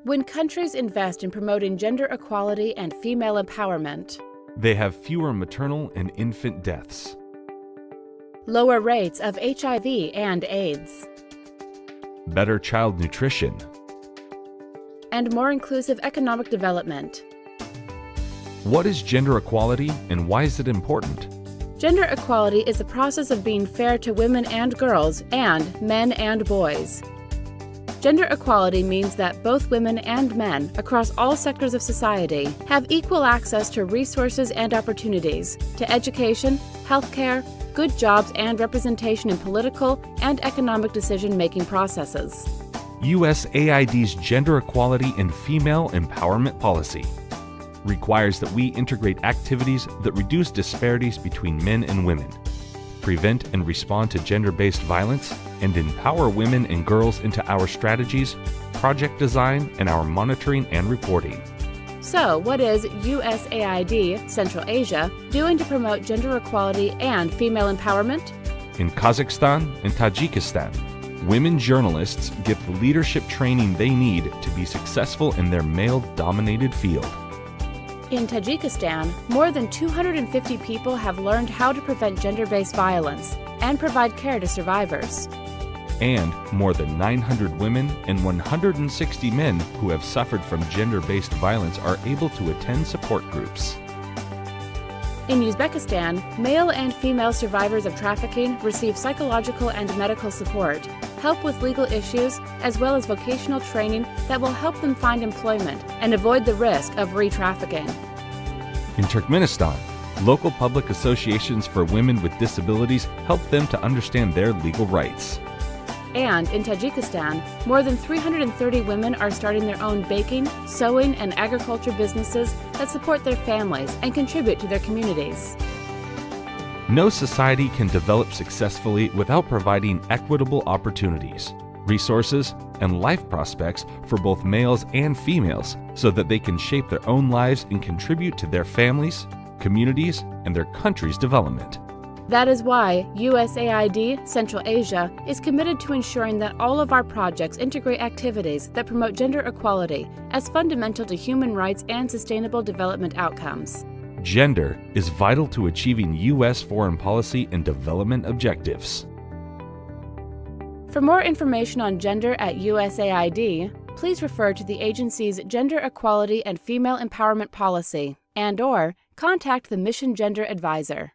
When countries invest in promoting gender equality and female empowerment, they have fewer maternal and infant deaths, lower rates of HIV and AIDS, better child nutrition, and more inclusive economic development. What is gender equality and why is it important? Gender equality is the process of being fair to women and girls and men and boys. Gender equality means that both women and men across all sectors of society have equal access to resources and opportunities, to education, healthcare, good jobs, and representation in political and economic decision-making processes. USAID's Gender Equality and Female Empowerment Policy requires that we integrate activities that reduce disparities between men and women, prevent and respond to gender-based violence, and empower women and girls into our strategies, project design, and our monitoring and reporting. So, what is USAID Central Asia doing to promote gender equality and female empowerment? In Kazakhstan and Tajikistan, women journalists get the leadership training they need to be successful in their male-dominated field. In Tajikistan, more than 250 people have learned how to prevent gender-based violence and provide care to survivors. And more than 900 women and 160 men who have suffered from gender-based violence are able to attend support groups. In Uzbekistan, male and female survivors of trafficking receive psychological and medical support, help with legal issues, as well as vocational training that will help them find employment and avoid the risk of re-trafficking. In Turkmenistan, local public associations for women with disabilities help them to understand their legal rights. And in Tajikistan, more than 330 women are starting their own baking, sewing, and agriculture businesses that support their families and contribute to their communities. No society can develop successfully without providing equitable opportunities, resources, and life prospects for both males and females so that they can shape their own lives and contribute to their families, communities, and their country's development. That is why USAID Central Asia is committed to ensuring that all of our projects integrate activities that promote gender equality as fundamental to human rights and sustainable development outcomes. Gender is vital to achieving U.S. foreign policy and development objectives. For more information on gender at USAID, please refer to the agency's Gender Equality and Female Empowerment Policy and/or contact the Mission Gender Advisor.